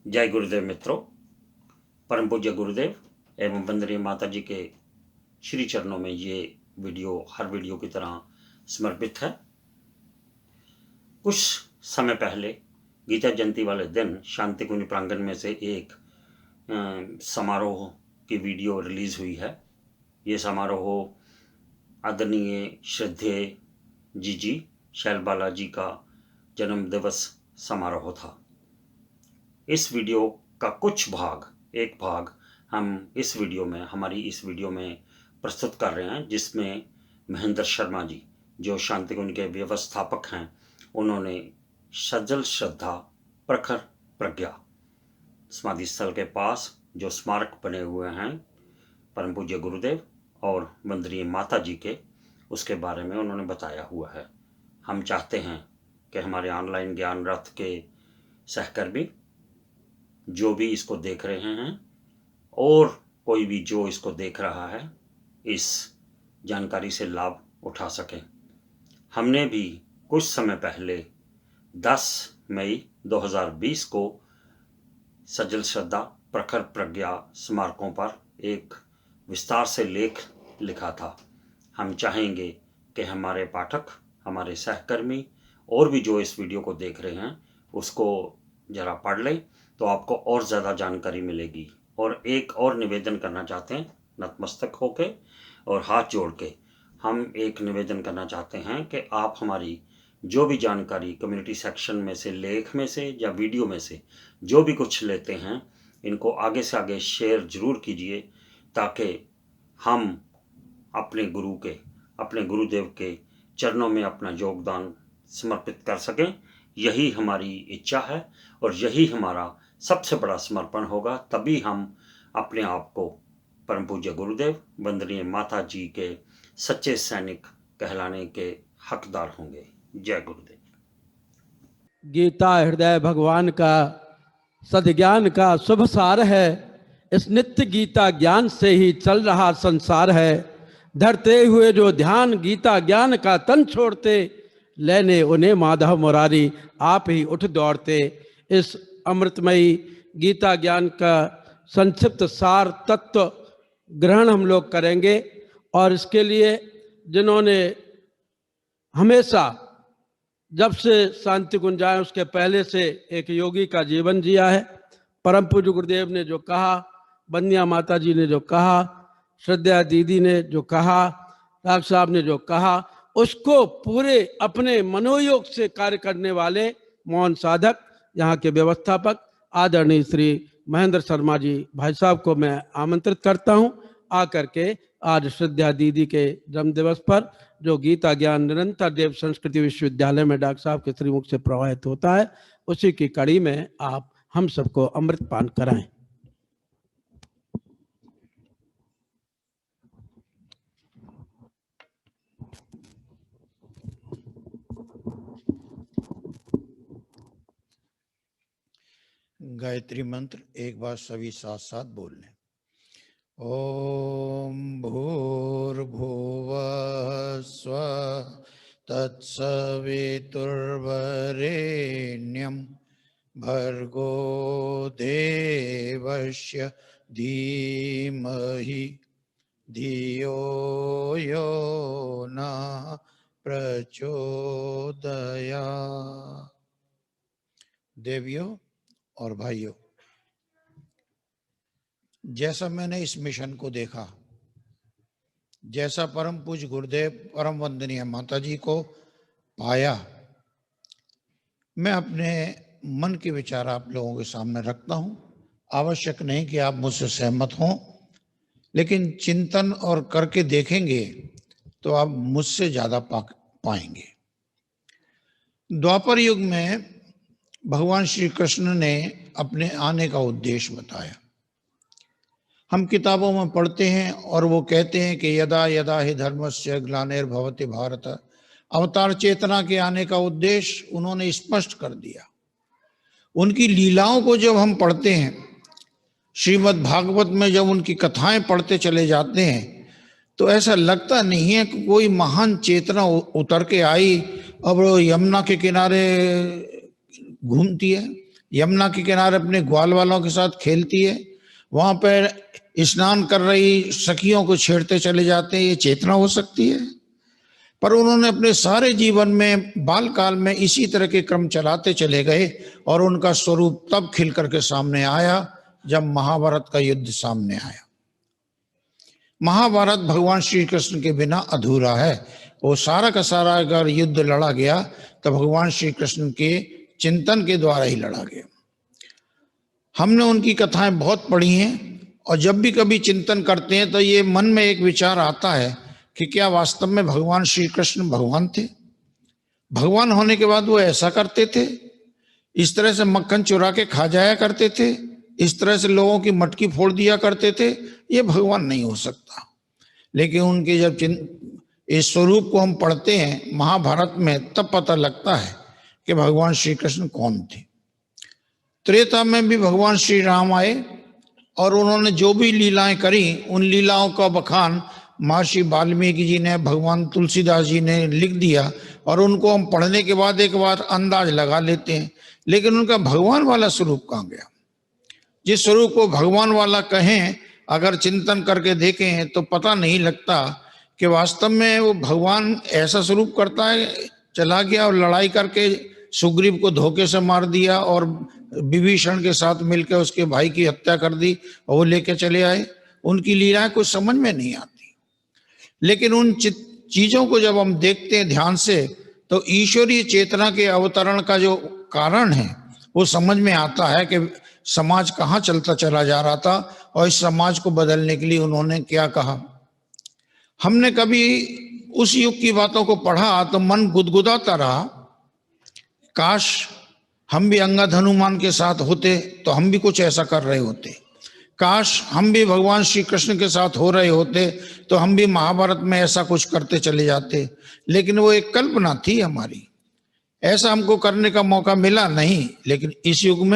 जय गुरुदेव मित्रों, परम पूज्य गुरुदेव एवं वंदनीय माता जी के श्री चरणों में ये वीडियो हर वीडियो की तरह समर्पित है। कुछ समय पहले गीता जयंती वाले दिन शांति कुंज प्रांगण में से एक समारोह की वीडियो रिलीज हुई है। ये समारोह आदरणीय श्रद्धेय जी शैल बालाजी का जन्म दिवस समारोह था। इस वीडियो का एक भाग हम हमारी इस वीडियो में प्रस्तुत कर रहे हैं, जिसमें महेंद्र शर्मा जी जो शांति कुंज के व्यवस्थापक हैं, उन्होंने सजल श्रद्धा प्रखर प्रज्ञा समाधि स्थल के पास जो स्मारक बने हुए हैं परम पूज्य गुरुदेव और वंदनीय माता जी के, उसके बारे में उन्होंने बताया हुआ है। हम चाहते हैं कि हमारे ऑनलाइन ज्ञान रथ के सहकर्मी जो भी इसको देख रहे हैं और कोई भी जो इसको देख रहा है, इस जानकारी से लाभ उठा सकें। हमने भी कुछ समय पहले 10 मई 2020 को सजल श्रद्धा प्रखर प्रज्ञा स्मारकों पर एक विस्तार से लेख लिखा था। हम चाहेंगे कि हमारे पाठक, हमारे सहकर्मी और भी जो इस वीडियो को देख रहे हैं उसको जरा पढ़ लें, तो आपको और ज़्यादा जानकारी मिलेगी। और एक और निवेदन करना चाहते हैं, नतमस्तक होके और हाथ जोड़ के हम एक निवेदन करना चाहते हैं कि आप हमारी जो भी जानकारी कम्युनिटी सेक्शन में से, लेख में से या वीडियो में से जो भी कुछ लेते हैं, इनको आगे से आगे शेयर ज़रूर कीजिए, ताकि हम अपने गुरुदेव के चरणों में अपना योगदान समर्पित कर सकें। यही हमारी इच्छा है और यही हमारा सबसे बड़ा समर्पण होगा। तभी हम अपने आप को परम पूज्य गुरुदेव वंदनीय माता जी के सच्चे सैनिक कहलाने के हकदार होंगे। जय गुरुदेव। गीता हृदय भगवान का सद्ज्ञान का शुभ सार है। इस नित्य गीता ज्ञान से ही चल रहा संसार है। धरते हुए जो ध्यान गीता ज्ञान का तन छोड़ते, लेने उन्हें माधव मुरारी आप ही उठ दौड़ते। इस अमृतमयी गीता ज्ञान का संक्षिप्त सार तत्व ग्रहण हम लोग करेंगे। और इसके लिए जिन्होंने हमेशा, जब से शांति कुंज आए उसके पहले से एक योगी का जीवन जिया है, परम पूज्य गुरुदेव ने जो कहा, बंदिया माता जी ने जो कहा, श्रद्धा दीदी ने जो कहा, डॉक्टर साहब ने जो कहा, उसको पूरे अपने मनोयोग से कार्य करने वाले मौन साधक, यहाँ के व्यवस्थापक आदरणीय श्री महेंद्र शर्मा जी भाई साहब को मैं आमंत्रित करता हूँ आकर के आज श्रद्धा दीदी के जन्म दिवस पर जो गीता ज्ञान निरंतर देव संस्कृति विश्वविद्यालय में डॉक्टर साहब के श्रीमुख से प्रवाहित होता है, उसी की कड़ी में आप हम सबको अमृत पान कराएं। गायत्री मंत्र एक बार सभी साथ साथ बोल लें। ओम भूर्भुवः स्वः तत्सवितुर्वरेण्यं भर्गो देवस्य धीमहि धियो यो नः प्रचोदयात्। देवियों और भाइयों, जैसा मैंने इस मिशन को देखा, जैसा परम पूज्य गुरुदेव परम वंदनीय माता जी को पाया, मैं अपने मन के विचार आप लोगों के सामने रखता हूं। आवश्यक नहीं कि आप मुझसे सहमत हों, लेकिन चिंतन और करके देखेंगे तो आप मुझसे ज्यादा पाएंगे। द्वापर युग में भगवान श्री कृष्ण ने अपने आने का उद्देश्य बताया। हम किताबों में पढ़ते हैं और वो कहते हैं कि यदा यदा हि धर्मस्य ग्लानिर्भवति भारत, अवतार चेतना के आने का उद्देश्य उन्होंने स्पष्ट कर दिया। उनकी लीलाओं को जब हम पढ़ते हैं, श्रीमद् भागवत में जब उनकी कथाएं पढ़ते चले जाते हैं, तो ऐसा लगता नहीं है कि कोई महान चेतना उतर के आई और वो यमुना के किनारे घूमती है, यमुना के किनारे अपने ग्वाल वालों के साथ खेलती है, वहां पर स्नान कर रही सखियों को छेड़ते चले जाते हैं, ये चेतना हो सकती है? पर उन्होंने अपने सारे जीवन में बाल काल में इसी तरह के क्रम चलाते चले गए और उनका स्वरूप तब खिल करके सामने आया जब महाभारत का युद्ध सामने आया। महाभारत भगवान श्री कृष्ण के बिना अधूरा है। वो सारा का सारा अगर युद्ध लड़ा गया तो भगवान श्री कृष्ण के चिंतन के द्वारा ही लड़ा गया। हमने उनकी कथाएं बहुत पढ़ी हैं और जब भी कभी चिंतन करते हैं तो ये मन में एक विचार आता है कि क्या वास्तव में भगवान श्री कृष्ण भगवान थे? भगवान होने के बाद वो ऐसा करते थे, इस तरह से मक्खन चुरा के खा जाया करते थे, इस तरह से लोगों की मटकी फोड़ दिया करते थे? ये भगवान नहीं हो सकता। लेकिन उनके जब इस स्वरूप को हम पढ़ते हैं महाभारत में तब पता लगता है कि भगवान श्री कृष्ण कौन थे। त्रेता में भी भगवान श्री राम आए और उन्होंने जो भी लीलाएं करी उन लीलाओं का बखान महर्षि वाल्मीकि जी ने, भगवान तुलसीदास जी ने लिख दिया और उनको हम पढ़ने के बाद एक बार अंदाज लगा लेते हैं। लेकिन उनका भगवान वाला स्वरूप कहाँ गया? जिस स्वरूप को भगवान वाला कहें, अगर चिंतन करके देखें तो पता नहीं लगता कि वास्तव में वो भगवान ऐसा स्वरूप करता है, चला गया और लड़ाई करके सुग्रीव को धोखे से मार दिया और विभीषण के साथ मिलकर उसके भाई की हत्या कर दी और वो लेके चले आए। उनकी लीलाएं कुछ समझ में नहीं आती। लेकिन उन चीजों को जब हम देखते हैं ध्यान से तो ईश्वरीय चेतना के अवतरण का जो कारण है वो समझ में आता है कि समाज कहाँ चलता चला जा रहा था और इस समाज को बदलने के लिए उन्होंने क्या कहा। हमने कभी उस युग की बातों को पढ़ा तो मन गुदगुदाता रहा, काश हम भी अंगद हनुमान के साथ होते तो हम भी कुछ ऐसा कर रहे होते। काश हम भी भगवान श्री कृष्ण के साथ हो रहे होते तो हम भी महाभारत में ऐसा कुछ करते चले जाते। लेकिन वो एक कल्पना थी हमारी, ऐसा हमको करने का मौका मिला नहीं। लेकिन इस युग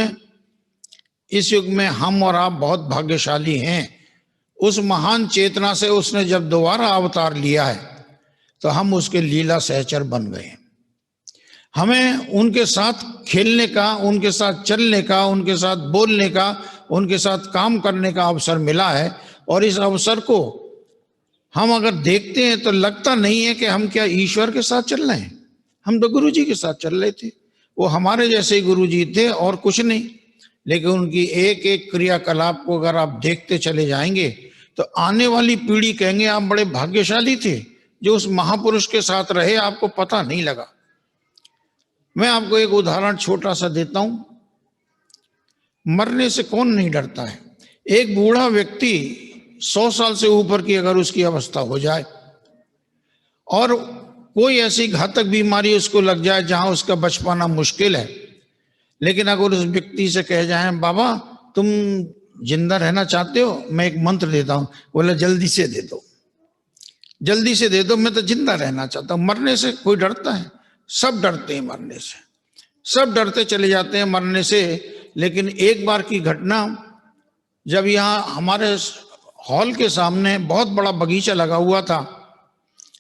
में हम और आप बहुत भाग्यशाली हैं। उस महान चेतना से उसने जब दोबारा अवतार लिया है तो हम उसके लीला सहचर बन गए। हमें उनके साथ खेलने का, उनके साथ चलने का, उनके साथ बोलने का, उनके साथ काम करने का अवसर मिला है। और इस अवसर को हम अगर देखते हैं तो लगता नहीं है कि हम क्या ईश्वर के साथ चल रहे हैं। हम तो गुरु जी के साथ चल रहे थे। वो हमारे जैसे ही गुरु जी थे और कुछ नहीं। लेकिन उनकी एक एक क्रियाकलाप को अगर आप देखते चले जाएंगे तो आने वाली पीढ़ी कहेंगे आप बड़े भाग्यशाली थे जो उस महापुरुष के साथ रहे, आपको पता नहीं लगा। मैं आपको एक उदाहरण छोटा सा देता हूं। मरने से कौन नहीं डरता है? एक बूढ़ा व्यक्ति 100 साल से ऊपर की अगर उसकी अवस्था हो जाए और कोई ऐसी घातक बीमारी उसको लग जाए जहां उसका बच पाना मुश्किल है, लेकिन अगर उस व्यक्ति से कह जाए बाबा तुम जिंदा रहना चाहते हो, मैं एक मंत्र देता हूं, बोला जल्दी से दे दो, जल्दी से दे दो, मैं तो जिंदा रहना चाहता हूं। मरने से कोई डरता है? सब डरते हैं मरने से, सब डरते चले जाते हैं मरने से। लेकिन एक बार की घटना, जब यहाँ हमारे हॉल के सामने बहुत बड़ा बगीचा लगा हुआ था,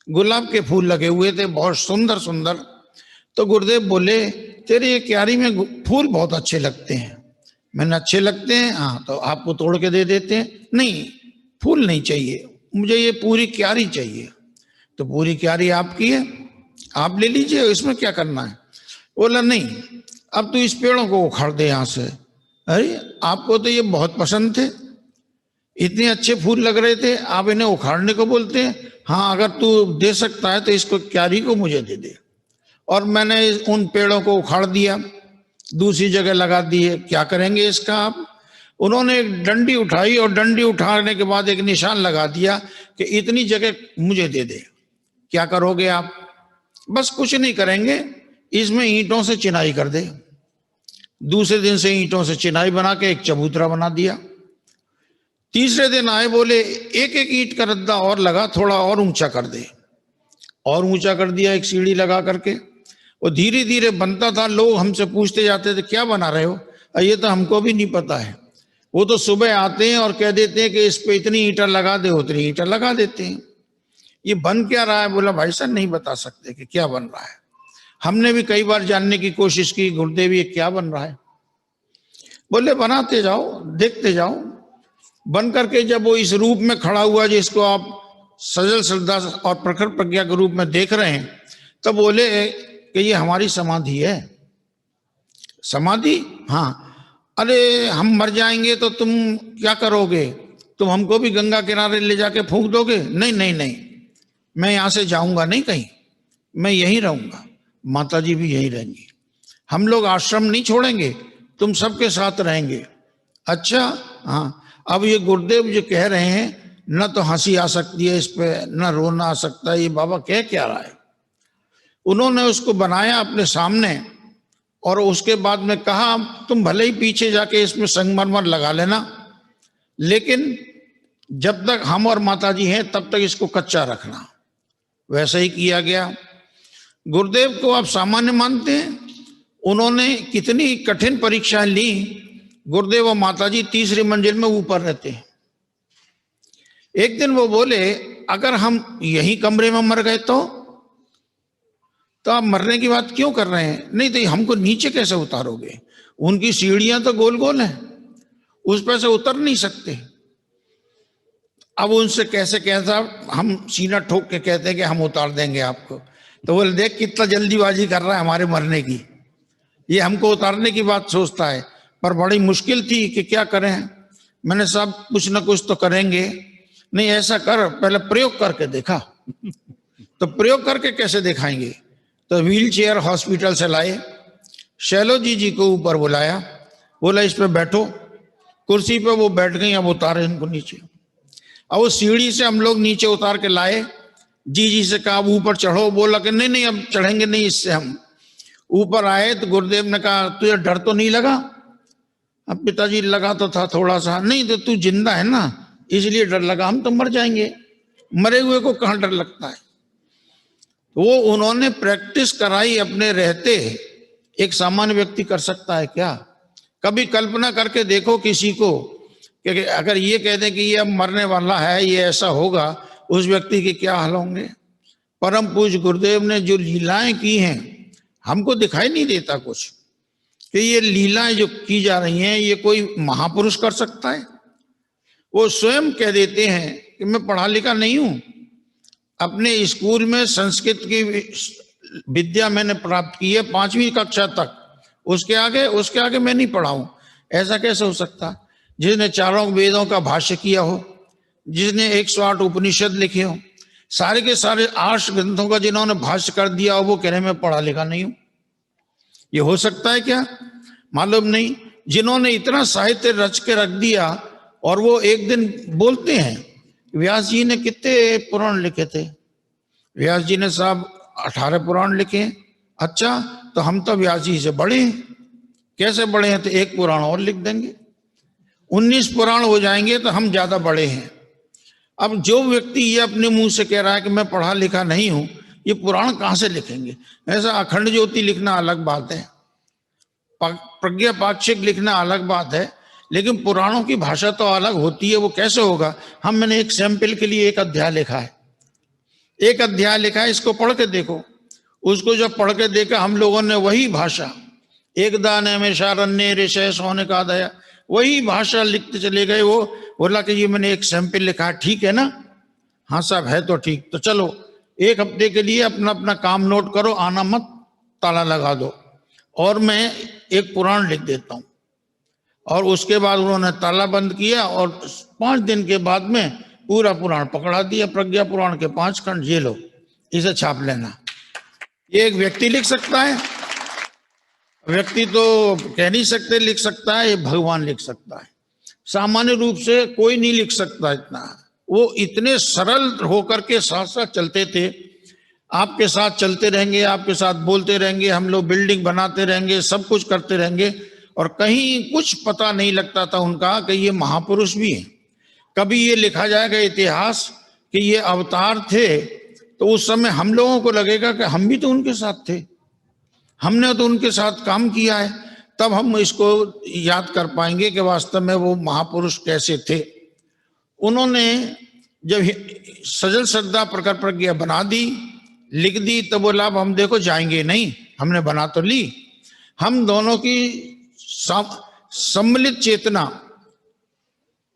गुलाब के फूल लगे हुए थे बहुत सुंदर सुंदर, तो गुरुदेव बोले तेरे ये क्यारी में फूल बहुत अच्छे लगते हैं। मैंने अच्छे लगते हैं? हाँ, तो आपको तोड़ के दे देते हैं। नहीं, फूल नहीं चाहिए मुझे, ये पूरी क्यारी चाहिए। तो पूरी क्यारी आपकी है, आप ले लीजिए, इसमें क्या करना है? बोला नहीं, अब तो इस पेड़ों को उखाड़ दे यहाँ से। अरे आपको तो ये बहुत पसंद थे, इतने अच्छे फूल लग रहे थे, आप इन्हें उखाड़ने को बोलते हैं? हाँ, अगर तू दे सकता है तो इसको क्यारी को मुझे दे दे। और मैंने उन पेड़ों को उखाड़ दिया, दूसरी जगह लगा दिए। क्या करेंगे इसका आप? उन्होंने एक डंडी उठाई और डंडी उठाने के बाद एक निशान लगा दिया कि इतनी जगह मुझे दे दे। क्या करोगे आप? बस कुछ नहीं करेंगे, इसमें ईंटों से चिनाई कर दे। दूसरे दिन से ईंटों से चिनाई बना के एक चबूतरा बना दिया। तीसरे दिन आए, बोले एक एक ईंट का रद्दा और लगा, थोड़ा और ऊंचा कर दे। और ऊंचा कर दिया एक सीढ़ी लगा करके। वो धीरे धीरे बनता था। लोग हमसे पूछते जाते थे क्या बना रहे हो? ये तो हमको भी नहीं पता है। वो तो सुबह आते हैं और कह देते हैं कि इस पे इतनी ईंटा लगा दे, उतनी ईंटा लगा देते हैं। ये बन क्या रहा है? बोला भाई साहब नहीं बता सकते कि क्या बन रहा है। हमने भी कई बार जानने की कोशिश की, गुरुदेव ये क्या बन रहा है? बोले बनाते जाओ, देखते जाओ। बन करके जब वो इस रूप में खड़ा हुआ जिसको आप सजल श्रद्धा और प्रखर प्रज्ञा के रूप में देख रहे हैं, तब बोले कि ये हमारी समाधि है। समाधि? हाँ। अरे हम मर जाएंगे तो तुम क्या करोगे? तुम हमको भी गंगा किनारे ले जाके फूंक दोगे? नहीं नहीं नहीं, मैं यहां से जाऊंगा नहीं कहीं, मैं यहीं रहूंगा, माता जी भी यहीं रहेंगी, हम लोग आश्रम नहीं छोड़ेंगे, तुम सबके साथ रहेंगे। अच्छा हाँ। अब ये गुरुदेव जो कह रहे हैं, न तो हंसी आ सकती है इस पे, न रोना आ सकता है, ये बाबा कह क्या रहा है। उन्होंने उसको बनाया अपने सामने और उसके बाद में कहा तुम भले ही पीछे जाके इसमें संगमरमर लगा लेना, लेकिन जब तक हम और माता जी हैं तब तक इसको कच्चा रखना। वैसा ही किया गया। गुरुदेव को आप सामान्य मानते हैं? उन्होंने कितनी कठिन परीक्षाएं ली। गुरुदेव और माता जी तीसरी मंजिल में ऊपर रहते हैं। एक दिन वो बोले अगर हम यही कमरे में मर गए तो आप मरने की बात क्यों कर रहे हैं? नहीं तो हमको नीचे कैसे उतारोगे? उनकी सीढ़ियां तो गोल गोल हैं, उस पर से उतर नहीं सकते। अब उनसे कैसे कहता, हम सीना ठोक के कहते हैं कि हम उतार देंगे आपको, तो बोले देख कितना जल्दीबाजी कर रहा है हमारे मरने की, ये हमको उतारने की बात सोचता है। पर बड़ी मुश्किल थी कि क्या करें। मैंने सब कुछ ना कुछ तो करेंगे। नहीं ऐसा कर, पहले प्रयोग करके देखा। तो प्रयोग करके कैसे दिखाएंगे? तो व्हील चेयर हॉस्पिटल से लाए, शैलो जी को ऊपर बुलाया, बोला इस पे बैठो। कुर्सी पे वो बैठ गई, अब उतारे इनको नीचे। अब वो सीढ़ी से हम लोग नीचे उतार के लाए। जी से कहा ऊपर चढ़ो, बोला कि नहीं नहीं अब चढ़ेंगे नहीं इससे। हम ऊपर आए तो गुरुदेव ने कहा तुझे डर तो नहीं लगा? अब पिताजी लगा तो था थोड़ा सा। नहीं तो तू जिंदा है ना इसलिए डर लगा, हम तो मर जाएंगे, मरे हुए को कहाँ डर लगता है। वो उन्होंने प्रैक्टिस कराई अपने रहते। एक सामान्य व्यक्ति कर सकता है क्या? कभी कल्पना करके देखो किसी को कि अगर ये कह दें कि ये अब मरने वाला है, ये ऐसा होगा, उस व्यक्ति के क्या हाल होंगे। परम पूज्य गुरुदेव ने जो लीलाएं की हैं, हमको दिखाई नहीं देता कुछ कि ये लीलाएं जो की जा रही हैं ये कोई महापुरुष कर सकता है। वो स्वयं कह देते हैं कि मैं पढ़ा लिखा नहीं हूं, अपने स्कूल में संस्कृत की विद्या मैंने प्राप्त की है 5वीं कक्षा तक, उसके आगे मैं नहीं पढ़ा हूं। ऐसा कैसे हो सकता? जिसने चारों वेदों का भाष्य किया हो, जिसने 108 उपनिषद लिखे हो, सारे के सारे 8 ग्रंथों का जिन्होंने भाष्य कर दिया हो, वो कह रहे मैं पढ़ा लिखा नहीं हूं। ये हो सकता है क्या? मालूम नहीं। जिन्होंने इतना साहित्य रच के रख दिया और वो एक दिन बोलते हैं व्यास जी ने कितने पुराण लिखे थे? व्यास जी ने साहब 18 पुराण लिखे। अच्छा तो हम तो व्यास जी से बड़े हैं। कैसे बड़े हैं? तो एक पुराण और लिख देंगे, 19 पुराण हो जाएंगे तो हम ज्यादा बड़े हैं। अब जो व्यक्ति ये अपने मुंह से कह रहा है कि मैं पढ़ा लिखा नहीं हूं, ये पुराण कहां से लिखेंगे? ऐसा अखंड ज्योति लिखना अलग बात है, प्रज्ञा पाक्षिक लिखना अलग बात है, लेकिन पुराणों की भाषा तो अलग होती है। वो कैसे होगा? मैंने एक सैंपल के लिए एक अध्याय लिखा है, इसको पढ़ के देखो। उसको जब पढ़ के देखा हम लोगों ने, वही भाषा, एक दान में शारण्य ऋषय सोने का दया, वही भाषा लिखते चले गए। वो बोला कि ये मैंने एक सैंपल लिखा है, ठीक है ना? हाँ साहब है तो ठीक, तो चलो 1 हफ्ते के लिए अपना अपना काम नोट करो, आना मत, ताला लगा दो, और मैं एक पुराण लिख देता हूं। और उसके बाद उन्होंने ताला बंद किया और 5 दिन के बाद में पूरा पुराण पकड़ा दिया, प्रज्ञा पुराण के 5 खंड, ये लो इसे छाप लेना। ये एक व्यक्ति लिख सकता है? व्यक्ति तो कह नहीं सकते लिख सकता है, ये भगवान लिख सकता है। सामान्य रूप से कोई नहीं लिख सकता इतना। वो इतने सरल होकर के साथ साथ चलते थे। आपके साथ चलते रहेंगे, आपके साथ बोलते रहेंगे, हम लोग बिल्डिंग बनाते रहेंगे, सब कुछ करते रहेंगे, और कहीं कुछ पता नहीं लगता था उनका कि ये महापुरुष भी हैं। कभी ये लिखा जाएगा इतिहास कि ये अवतार थे, तो उस समय हम लोगों को लगेगा कि हम भी तो उनके साथ थे, हमने तो उनके साथ काम किया है, तब हम इसको याद कर पाएंगे कि वास्तव में वो महापुरुष कैसे थे। उन्होंने जब सजल श्रद्धा प्रखर प्रज्ञा बना दी, लिख दी, तो बोला अब हम देखो जाएंगे नहीं, हमने बना तो ली। हम दोनों की सम्मिलित चेतना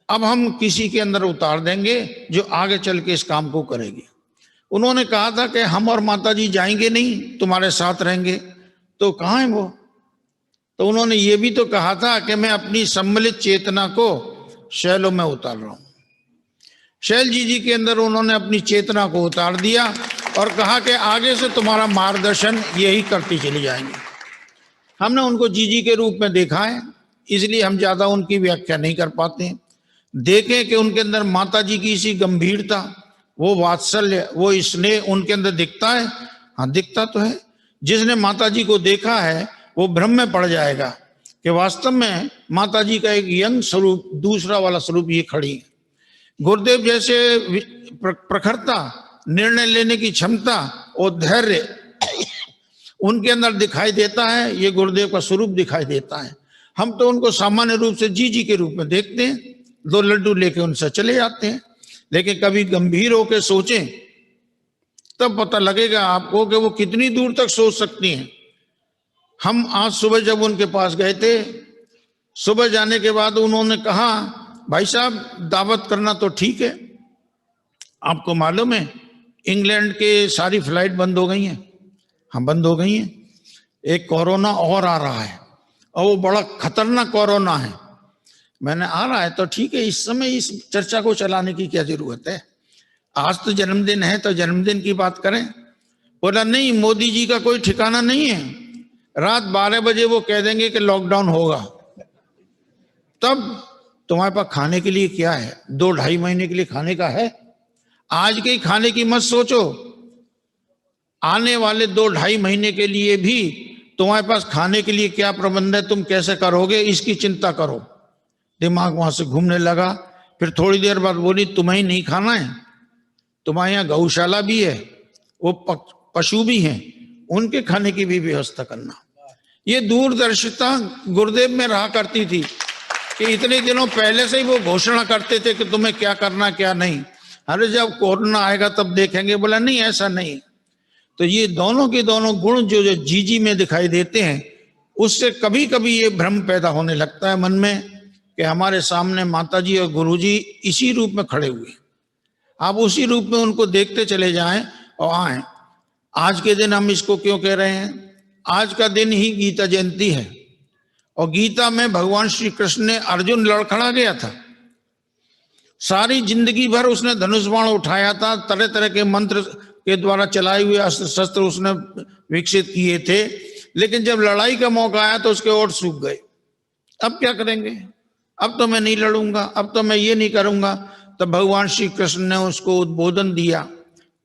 अब हम किसी के अंदर उतार देंगे जो आगे चल के इस काम को करेगी। उन्होंने कहा था कि हम और माता जी जाएंगे नहीं, तुम्हारे साथ रहेंगे, तो कहाँ है वो? तो उन्होंने ये भी तो कहा था कि मैं अपनी सम्मिलित चेतना को शैलों में उतार रहा हूं। शैल जी के अंदर उन्होंने अपनी चेतना को उतार दिया और कहा कि आगे से तुम्हारा मार्गदर्शन यही करती चली जाएंगे। हमने उनको जीजी के रूप में देखा है, इसलिए हम ज्यादा उनकी व्याख्या नहीं कर पाते। देखें कि उनके अंदर माता जी की इसी गंभीरता, वो वात्सल्य, वो स्नेह उनके अंदर दिखता है। हाँ, दिखता तो है। जिसने माता जी को देखा है वो भ्रम में पड़ जाएगा कि वास्तव में माता जी का एक यंग स्वरूप, दूसरा वाला स्वरूप ये खड़ी है। गुरुदेव जैसे प्रखरता, निर्णय लेने की क्षमता और धैर्य उनके अंदर दिखाई देता है, ये गुरुदेव का स्वरूप दिखाई देता है। हम तो उनको सामान्य रूप से जीजी के रूप में देखते हैं, 2 लड्डू लेके उनसे चले जाते हैं, लेकिन कभी गंभीर होकर सोचें तब पता लगेगा आपको कि वो कितनी दूर तक सोच सकती हैं। हम आज सुबह जब उनके पास गए थे, सुबह जाने के बाद उन्होंने कहा, भाई साहब दावत करना तो ठीक है, आपको मालूम है इंग्लैंड के सारी फ्लाइट बंद हो गई हैं। हाँ, बंद हो गई हैं। एक कोरोना और आ रहा है और वो बड़ा खतरनाक कोरोना है। मैंने आ रहा है तो ठीक है, इस समय इस चर्चा को चलाने की क्या जरूरत है? आज तो जन्मदिन है तो जन्मदिन की बात करें। बोला नहीं, मोदी जी का कोई ठिकाना नहीं है, रात 12 बजे वो कह देंगे कि लॉकडाउन होगा, तब तुम्हारे पास खाने के लिए क्या है? 2-2.5 महीने के लिए खाने का है? आज के ही खाने की मत सोचो, आने वाले 2-2.5 महीने के लिए भी तुम्हारे पास खाने के लिए क्या प्रबंध है, तुम कैसे करोगे, इसकी चिंता करो। दिमाग वहां से घूमने लगा। फिर थोड़ी देर बाद बोली, तुम्हें नहीं खाना है, तुम्हारे यहाँ गौशाला भी है, वो पशु भी हैं, उनके खाने की भी व्यवस्था करना। ये दूरदर्शिता गुरुदेव में रहा करती थी कि इतने दिनों पहले से ही वो घोषणा करते थे कि तुम्हें क्या करना क्या नहीं। अरे जब कोरोना आएगा तब देखेंगे। बोला नहीं, ऐसा नहीं। तो ये दोनों के दोनों गुण जो जीजी में दिखाई देते हैं, उससे कभी कभी ये भ्रम पैदा होने लगता है मन में कि हमारे सामने माताजी और गुरुजी इसी रूप में खड़े हुए। आप उसी रूप में उनको देखते चले जाएं और आए। आज के दिन हम इसको क्यों कह रहे हैं? आज का दिन ही गीता जयंती है और गीता में भगवान श्री कृष्ण ने, अर्जुन लड़खड़ा गया था, सारी जिंदगी भर उसने धनुष बाण उठाया था, तरह तरह के मंत्र के द्वारा चलाए हुए अस्त्र शस्त्र उसने विकसित किए थे, लेकिन जब लड़ाई का मौका आया तो उसके ओठ सूख गए। अब क्या करेंगे? अब तो मैं नहीं लड़ूंगा, अब तो मैं ये नहीं करूंगा। तब भगवान श्री कृष्ण ने उसको उद्बोधन दिया,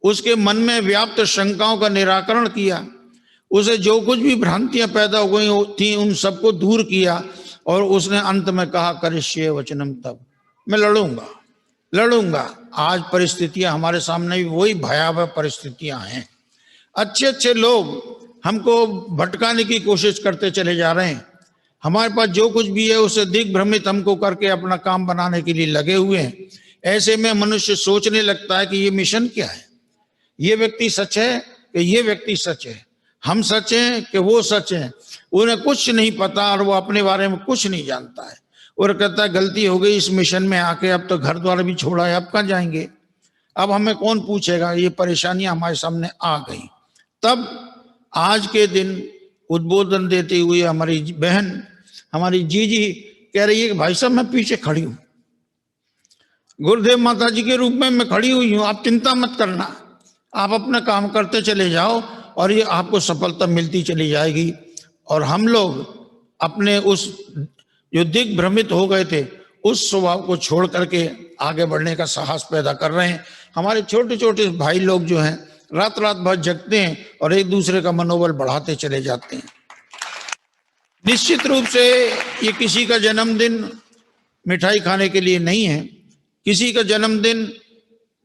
उसके मन में व्याप्त शंकाओं का निराकरण किया, उसे जो कुछ भी भ्रांतियां पैदा हो गई थी उन सबको दूर किया और उसने अंत में कहा, करिष्ये वचनम, तब मैं लड़ूंगा। आज परिस्थितियां हमारे सामने भी वही भयावह परिस्थितियां हैं। अच्छे अच्छे लोग हमको भटकाने की कोशिश करते चले जा रहे हैं। हमारे पास जो कुछ भी है उसे दिग्भ्रमित हमको करके अपना काम बनाने के लिए लगे हुए हैं। ऐसे में मनुष्य सोचने लगता है कि ये मिशन क्या है, ये व्यक्ति सच है कि ये व्यक्ति सच है, हम सच हैं कि वो सच है। उन्हें कुछ नहीं पता और वो अपने बारे में कुछ नहीं जानता है और कहता है गलती हो गई इस मिशन में आके, अब तो घर द्वार भी छोड़ा है, अब कहाँ जाएंगे, अब हमें कौन पूछेगा। ये परेशानियां हमारे सामने आ गई। तब आज के दिन उद्बोधन देते हुए हमारी बहन, हमारी जीजी कह रही है कि भाई साहब मैं पीछे खड़ी हूं, गुरुदेव माता जी के रूप में मैं खड़ी हुई हूं, आप चिंता मत करना, आप अपना काम करते चले जाओ और ये आपको सफलता मिलती चली जाएगी। और हम लोग अपने उस जो दिग्भ्रमित हो गए थे उस स्वभाव को छोड़ करके आगे बढ़ने का साहस पैदा कर रहे हैं। हमारे छोटे छोटे भाई लोग जो हैं रात रात भर जगते हैं और एक दूसरे का मनोबल बढ़ाते चले जाते हैं। निश्चित रूप से ये किसी का जन्मदिन मिठाई खाने के लिए नहीं है, किसी का जन्मदिन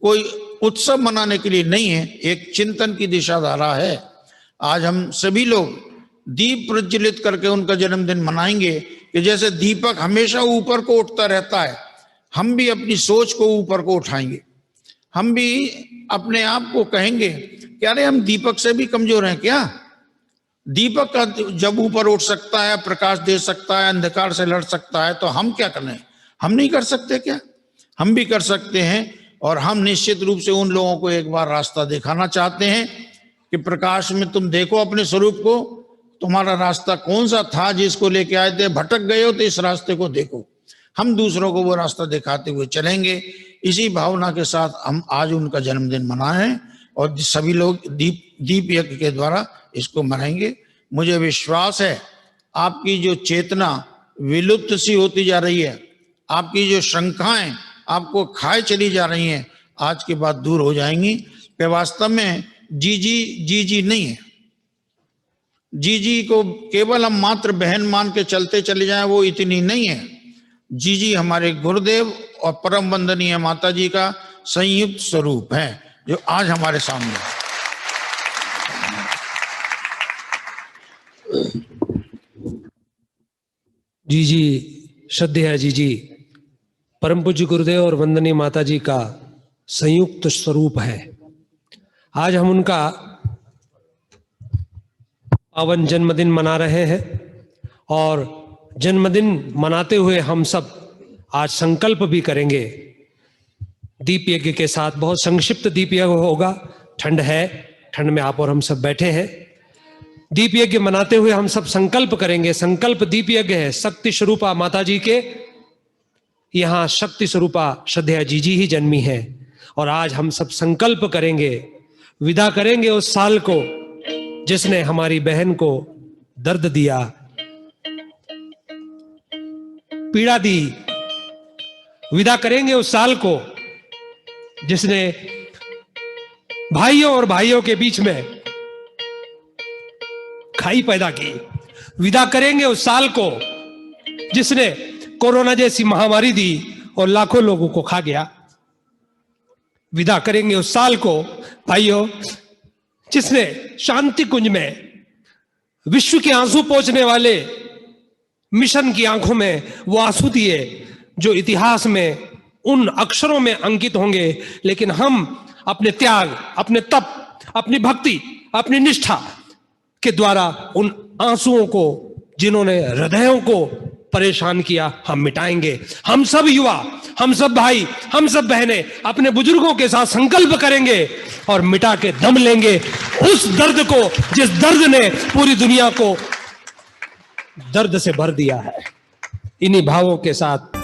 कोई उत्सव मनाने के लिए नहीं है, एक चिंतन की दिशा धारा है। आज हम सभी लोग दीप प्रज्वलित करके उनका जन्मदिन मनाएंगे कि जैसे दीपक हमेशा ऊपर को उठता रहता है, हम भी अपनी सोच को ऊपर को उठाएंगे। हम भी अपने आप को कहेंगे कि अरे हम दीपक से भी कमजोर हैं क्या, दीपक का जब ऊपर उठ सकता है, प्रकाश दे सकता है, अंधकार से लड़ सकता है, तो हम क्या करें? हम नहीं कर सकते क्या? हम भी कर सकते हैं। और हम निश्चित रूप से उन लोगों को एक बार रास्ता दिखाना चाहते हैं कि प्रकाश में तुम देखो अपने स्वरूप को, तुम्हारा रास्ता कौन सा था जिसको लेके आए थे, भटक गए हो तो इस रास्ते को देखो। हम दूसरों को वो रास्ता दिखाते हुए चलेंगे। इसी भावना के साथ हम आज उनका जन्मदिन मनाएं और सभी लोग दीप यज्ञ के द्वारा इसको मनाएंगे। मुझे विश्वास है आपकी जो चेतना विलुप्त सी होती जा रही है, आपकी जो शंकाएं आपको खाए चली जा रही हैं, आज के बाद दूर हो जाएंगी। कि वास्तव में जी नहीं है। जी को केवल हम मात्र बहन मान के चलते चले जाएं, वो इतनी नहीं है। जी हमारे गुरुदेव और परम वंदनीय माता जी का संयुक्त स्वरूप है जो आज हमारे सामने है। जी श्रद्धेय जी परम पूज्य गुरुदेव और वंदनीय माता जी का संयुक्त स्वरूप है। आज हम उनका पावन जन्मदिन मना रहे हैं और जन्मदिन मनाते हुए हम सब आज संकल्प भी करेंगे दीप यज्ञ के साथ। बहुत संक्षिप्त दीप यज्ञ होगा, ठंड है, ठंड में आप और हम सब बैठे हैं। दीप यज्ञ मनाते हुए हम सब संकल्प करेंगे। संकल्प दीप यज्ञ है। शक्ति स्वरूपा माता जी के यहाँ शक्ति स्वरूपा श्रद्धेय जी ही जन्मी है और आज हम सब संकल्प करेंगे, विदा करेंगे उस साल को जिसने हमारी बहन को दर्द दिया, पीड़ा दी। विदा करेंगे उस साल को जिसने भाइयों और भाइयों के बीच में खाई पैदा की। विदा करेंगे उस साल को जिसने कोरोना जैसी महामारी दी और लाखों लोगों को खा गया। विदा करेंगे उस साल को भाइयों जिसने शांति कुंज में विश्व के आंसू पोंछने वाले मिशन की आंखों में वो आंसू दिए जो इतिहास में उन अक्षरों में अंकित होंगे। लेकिन हम अपने त्याग, अपने तप, अपनी भक्ति, अपनी निष्ठा के द्वारा उन आंसुओं को जिन्होंने हृदयों को परेशान किया हम मिटाएंगे। हम सब युवा, हम सब भाई, हम सब बहनें अपने बुजुर्गों के साथ संकल्प करेंगे और मिटा के दम लेंगे उस दर्द को जिस दर्द ने पूरी दुनिया को दर्द से भर दिया है। इन्हीं भावों के साथ